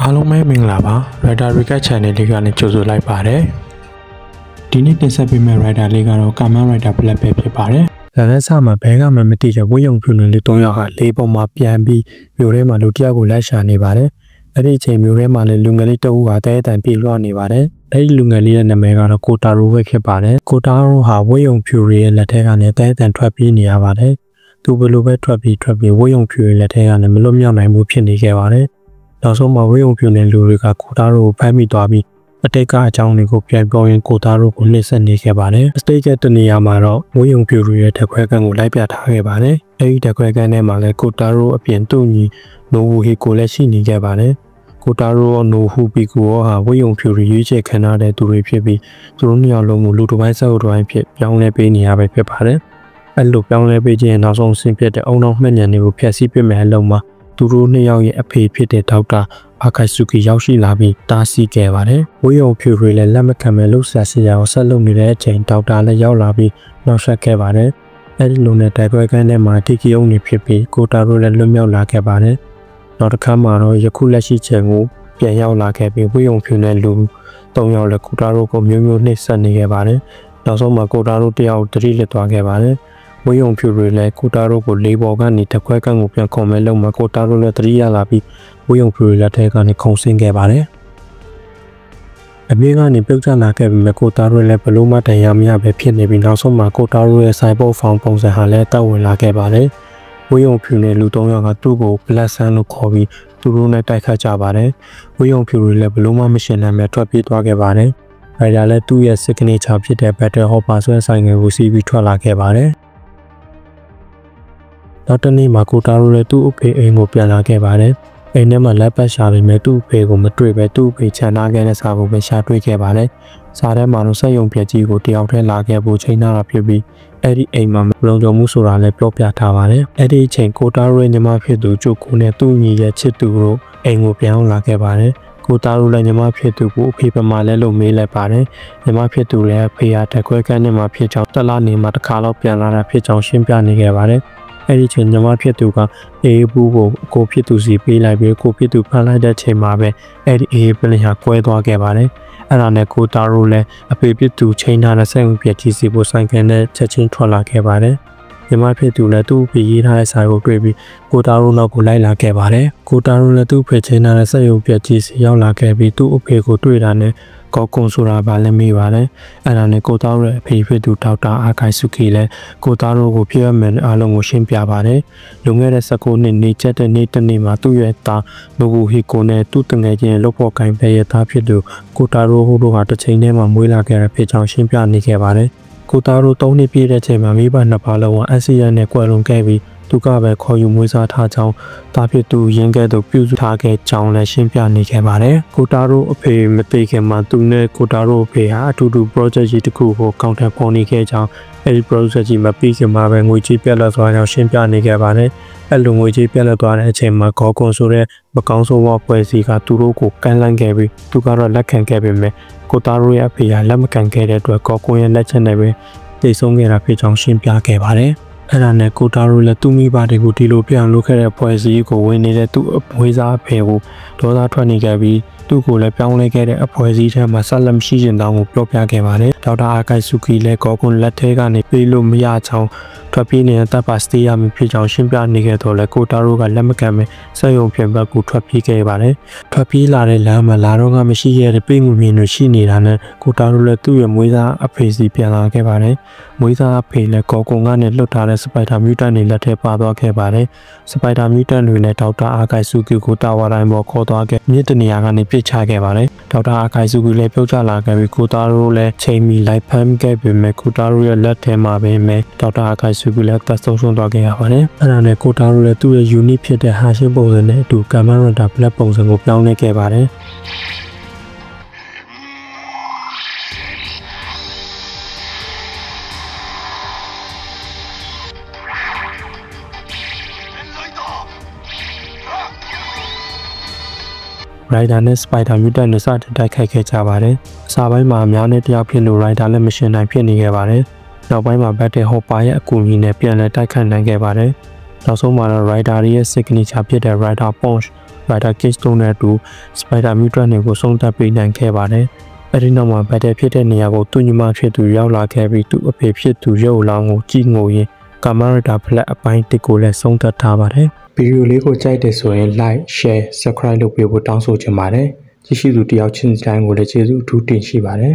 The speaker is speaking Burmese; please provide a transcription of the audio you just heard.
အားလုံးပဲမင်္ဂလာပါ Rider Recap Channel လေးကနေကြိုဆိုလိုက်ပါတယ်ဒီနေ့တင်ဆက်ပေးမယ့် Rider လေးကတော့ Kamen Rider Black ပဲဖြစ်ပါတယ်ဇာတ်လမ်းစမှာဘဲကမှမသိတဲ့ဝိယုံဖြူနေလေး၃ယောက်ကလေးပုံမှာပြန်ပြီးမြို့ထဲမှာလူတစ်ယောက်ကိုလိုက်ရှာနေပါတယ်အဲ့ဒီအချိန်မြို့ထဲမှာလည်းလူငယ်လေးတစ်ဦးဟာတဲတန်ပြေလွှတ်နေပါတယ်အဲ့ဒီလူငယ်လေးရဲ့နာမည်ကတော့ကိုတာရိုပဲဖြစ်ပါတယ်ကိုတာရိုဟာဝိယုံဖြူရဲ့လက်ထဲကနေတဲတန်ထွက်ပြေးနေရပါတယ်သူဘယ်လိုပဲထွက်ပြေးဝိယုံဖြူရဲ့လက်ထဲကနေမလွတ်မြောက်နိုင်ဘူးဖြစ်နေခဲ့ပါတယ်နောက်ဆုံးမှာဝိယုံဖြူတဲ့လူတွေကကိုတာရိုကိုဖမ်းမိသွားပြီးအတိတ်ကအကြောင်းတွေကိုပြန်ပြောရင်းကိုတာရိုကိုနှိမ့်ဆက်နေခဲ့ပါတယ်။စတိတ်ကတနေရာမှာတော့ဝိယုံဖြူရဲ့တက်ခွဲကန်ကိုလိုက်ပြထားခဲ့ပါတယ်။အဲဒီတက်ခွဲကန်ထဲမှာလည်းကိုတာရိုအပြင်သူ့ညီနိုဟူဟီကိုလည်းရှိနေခဲ့ပါတယ်။ကိုတာရိုရောနိုဟူပီကိုရောဟာဝိယုံဖြူရွေးချယ်ခံရတဲ့သူတွေဖြစ်ပြီးသူတို့နှစ်ယောက်လုံးကိုလူတစ်ပိုင်းဆက်အုပ်တစ်ပိုင်းဖြစ်ပြောင်းလဲပေးနေရပဲဖြစ်ပါတယ်။အဲ့လိုပြောင်းလဲပေးခြင်းနောက်ဆုံးဆင်ပြတဲ့အုံနောက်မှတ်ဉာဏ်တွေကိုဖျက်ဆီးပစ်မယ်အလုံးမှာသူတို့နှစ်ယောက်ရဲ့အဖေဖြစ်တဲ့ဒေါက်တာအာခိုင်ဆူကီရောက်ရှိလာပြီးတားဆီးခဲ့ပါတယ်။ဝိယုံဖြူတွေလည်းလက်မခံမဲ့လှုပ်ရှားစရာကိုဆက်လုပ်နေတဲ့အချိန်ဒေါက်တာလည်းရောက်လာပြီးနှောက်ယှက်ခဲ့ပါတယ်။အဲဒီလိုနဲ့တိုက်ပွဲခန်းထဲမှာတီကီယုံနေဖြစ်ပြီးကိုတာရိုလည်းလွတ်မြောက်လာခဲ့ပါတယ်။နောက်တစ်ခါမှတော့ယခုလက်ရှိချိန်ကိုပြန်ရောက်လာခဲ့ပြီးဝိယုံဖြူနဲ့လူ၃ယောက်လည်းကိုတာရိုကိုမျိုးနှိပ်စက်နေခဲ့ပါတယ်။နောက်ဆုံးမှာကိုတာရိုတယောက်တတိလက်သွားခဲ့ပါတယ်။ဝိယုံဖြူတွေလည်းကိုတာရိုကိုလေးပေါ်ကနေတက်ခွဲကန်ကိုပြန်ခုံမဲ့လုံးမှာကိုတာရိုလည်းတတိရလာပြီးဝိယုံဖြူတွေလက်ထဲကနေခုံဆင်းခဲ့ပါတယ်။အပြေးကနေပြုတ်ကျလာခဲ့ပြီးကိုတာရိုလည်းဘလို့မှတန်ရမရပဲဖြစ်နေပြီးနောက်ဆုံးမှာကိုတာရိုရဲ့ဆိုင်ပုတ်ဖောင်ပုံစံဟာလည်းတက်ဝင်လာခဲ့ပါတယ်။ဝိယုံဖြူနဲ့လူ၃ယောက်ကသူ့ကိုဘလက်ဆန်လို့ခေါ်ပြီးသူတို့နဲ့တိုက်ခတ်ကြပါတယ်။ဝိယုံဖြူတွေလည်းဘလို့မှမရှင်းနိုင်ပဲထွက်ပြေးသွားခဲ့ပါတယ်။ရိုင်ဒါလည်းသူ့ရဲ့ signature ဖြစ်တဲ့ Battle Hopper ဆွဲဆိုင်ငယ်ကိုစီးပြီးထွက်လာခဲ့ပါတယ်။နောက်တနေ့မှာကိုတာရိုလည်းသူ့အဖေအိမ်ကိုပြန်လာခဲ့ပါတယ်။အိမ်ထဲမှာလက်ပတ်ရှာပေမဲ့သူ့အဖေကိုမတွေ့ပဲသူ့အဖေခြံထားခဲ့တဲ့စာကိုပဲရှာတွေ့ခဲ့ပါတယ်။စာထဲမှာတော့စက်ရုံပြက်ကြီးကိုတယောက်တည်းလာခဲ့ဖို့ချိန်ထားတာဖြစ်ပြီးအဲ့ဒီအိမ်မှာမလုံခြုံမှုဆိုတာလည်းပြောပြထားပါတယ်။အဲ့ဒီအချိန်ကိုတာရိုရဲ့ညီမဖြစ်သူကျုပ်ကူနဲ့သူ့ညီရဲ့ချစ်သူတို့အိမ်ကိုပြန်လာခဲ့ပါတယ်။ကိုတာရိုလည်းညီမဖြစ်သူကိုအဖေပမာလဲလို့မေးလိုက်ပါတယ်။ညီမဖြစ်သူလည်းအဖေဟာတက်ခွဲကန်းထဲမှာဖြစ်ကြောင်းတက်လာနေမှာတစ်ခါတော့ပြန်လာတာဖြစ်ကြောင်းရှင်းပြနေခဲ့ပါတယ်။အဲ့ဒီချိန်ညီမဖြစ်သူကအေးဘူးကိုကိုဖြစ်သူစီပေးလိုက်ပြီးကိုဖြစ်သူဖမ်းလိုက်တဲ့ချိန်မှာပဲအဲ့ဒီအေးပလင်ဟာကွဲသွားခဲ့ပါတယ်။အဲ့ဒါနဲ့ကိုတာရိုလည်းအဖေဖြစ်သူချိန်ထားတဲ့ဆက်ဝင်ပြကြီးစီကိုဆိုင်ကန်နဲ့ချက်ချင်းထွက်လာခဲ့ပါတယ်။ညီမဖြစ်သူလည်းသူ့အဖေရေးထားတဲ့စာကိုတွေ့ပြီးကိုတာရိုနောက်ကိုလိုက်လာခဲ့ပါတယ်။ကိုတာရိုလည်းသူ့အဖေချိန်ထားတဲ့ဆက်ရုံပြကြီးစီရောက်လာခဲ့ပြီးသူ့အဖေကိုတွေ့တာနဲ့ကောကွန်ဆိုတာပါလည်းမေးပါတယ်အဲ့ဒါနဲ့ကိုတာရိုရဲ့အဖေဖြစ်သူဒေါက်တာအာခိုင်ဆူကီလည်းကိုတာရိုကိုဖြစ်ရမယ်အားလုံးကိုရှင်းပြပါတယ်လွန်ခဲ့တဲ့19နှစ်နေချက်တဲ့နေ့တစ်နေ့မှာသူ့ရဲ့သားနိုဘူဟီကိုနဲ့သူ့တငယ်ချင်းလုပ်ဖို့ကင်ပဲရဲ့သားဖြစ်သူကိုတာရိုဟိုတို့ဟာတစ်ချိန်တည်းမှာမွေးလာခဲ့တဲ့ဖြစ်ကြောင်းရှင်းပြနေခဲ့ပါတယ်ကိုတာရို3နှစ်ပြည့်တဲ့ချိန်မှာမိဘနှစ်ပါးလုံးကအက်ဆီယန်နဲ့ကွယ်လွန်ခဲ့ပြီးသူကပဲခေါ်ယူမွေးစားထားကြောင်းတာဖြစ်သူရင်းကဲ့သို့ပြုစုထားခဲ့ကြောင်းလည်းရှင်းပြနေခဲ့ပါတယ်။ကိုတာရိုအဖေမသိခင်မှာသူနဲ့ကိုတာရိုအဖေဟာအတူတူ project ကြီးတစ်ခုကိုကောင်ထပ်ဖော်နေခဲ့ကြောင်းအဲဒီ project ကြီးမပြီးခင်မှာပဲငွေကြေးပြတ်လတ်သွားကြောင်းရှင်းပြနေခဲ့ပါတယ်။အဲလိုငွေကြေးပြတ်လတ်သွားတဲ့အချိန်မှာဂေါ်ကွန်ဆိုတဲ့မကောင်းဆိုးဝါးဖွဲ့စည်းကသူတို့ကိုကန်လန့်ခဲ့ပြီးသူကတော့လက်ခံခဲ့ပေမဲ့ကိုတာရိုရဲ့အဖေကလက်မခံခဲ့တဲ့အတွက်ဂေါ်ကွန်ရဲ့လက်ချက်နဲ့ပဲတိတ်ဆုံးခဲ့တာဖြစ်ကြောင်းရှင်းပြခဲ့ပါတယ်။အဲ့ဒါနဲ့ကိုတာရိုလည်းသူ့မိဘတွေကိုဒီလိုပြန်လုပ်ခဲ့တဲ့ဖွဲ့စည်းကိုဝင်နေတဲ့သူ့အမွေးစားအဖေကိုဒေါသထွက်နေခဲ့ပြီးသူ့ကိုလည်းပြောင်းလဲခဲ့တဲ့အဖွဲ့အစည်းထဲမှာဆက်လက်မရှိခြင်းတောင်းကိုပြောပြခဲ့ပါတယ်ဒေါက်တာအာခိုင်ဆူကီလည်းကောကွန်လက်ထဲကနေပြေးလို့မရချောင်းထွက်ပြေးနေတဲ့တပ်ပါစတေးရမဖြစ်ကြောင်းရှင်းပြနေခဲ့တော့လေကိုတာရိုကလက်မခံပဲစက်ရုံပြင်ဘက်ကိုထွက်ပြေးခဲ့ပါတယ်ထွက်ပြေးလာတဲ့လမ်းမှာလာတော့ကမရှိခဲ့တဲ့ပြည်မှုမြင်တွေရှိနေတာနဲ့ကိုတာရိုလည်းသူ့ရဲ့မွေးစားအဖေစီပြန်လာခဲ့ပါတယ်မွေးစားအဖေလည်းကောကွန်ကနေလွတ်ထားတဲ့စပိုက်တာမြူတန်တွေလက်ထဲပါသွားခဲ့ပါတယ်စပိုက်တာမြူတန်တွေနဲ့ဒေါက်တာအာခိုင်ဆူကီကိုတာဝါတိုင်းပေါ်ခေါ်သွားခဲ့မြစ်တနေရာကနေပြစ်ချခဲ့ပါတယ်ဒေါက်တာအာခိုင်ဆူကီလည်းပြုတ်ကျလာခဲ့ပြီးကိုတာရိုလည်းချိန်မီလိုက်ဖမ်းခဲ့ပေမဲ့ကိုတာရိုရဲ့လက်ထဲမှာပဲဒေါက်တာအာခိုင်ဆူကီလည်းသက်ဆုံးသွားခဲ့ရပါတယ်အဲ့ဒါနဲ့ကိုတာရိုလည်းသူ့ရဲ့ unique ဖြစ်တဲ့ဟာရှင်းပုံစံနဲ့အတူ Kamen Rider Black ပုံစံကိုပြောင်းလဲခဲ့ပါတယ်ရိုက်တာနဲ့စပိုက်ဒါမြူတန်နဲ့စတင်တိုက်ခိုက်ခဲ့ကြပါတယ်။အစပိုင်းမှာအများနဲ့တယောက်ဖြစ်လို့ရိုက်တာလည်းမရှင်းနိုင်ဖြစ်နေခဲ့ပါတယ်။နောက်ပိုင်းမှာဘတ်တယ်ဟော့ပါရဲ့အကူအညီနဲ့ပြန်လည်တိုက်ခိုက်နိုင်ခဲ့ပါတယ်။နောက်ဆုံးမှာတော့ Rider ရဲ့ signature ဖြစ်တဲ့ Rider Punch Spider Cage တုံးတဲ့တူ Spider Mutant တွေကိုဆုံးသတ်ပေးနိုင်ခဲ့ပါတယ်။အဲဒီနောက်မှာ Battle ဖြစ်တဲ့နေရာကိုသူ့ညီမဖြစ်သူရောက်လာခဲ့ပြီးသူ့အဖေဖြစ်သူရုပ်လောင်းကိုကြည့်ငိုရင်း Kamarita Black အပိုင်း1ကိုလည်းဆုံးသတ်ထားပါတယ်။ဗီဒီယိုလေးကိုကြိုက်တယ်ဆိုရင် Like, Share, Subscribe လုပ်ပေးဖို့တောင်းဆိုချင်ပါတယ်။ကြည့်ရှုသူတယောက်ချင်းတိုင်းကိုလည်းကျေးဇူးအထူးတင်ရှိပါတယ်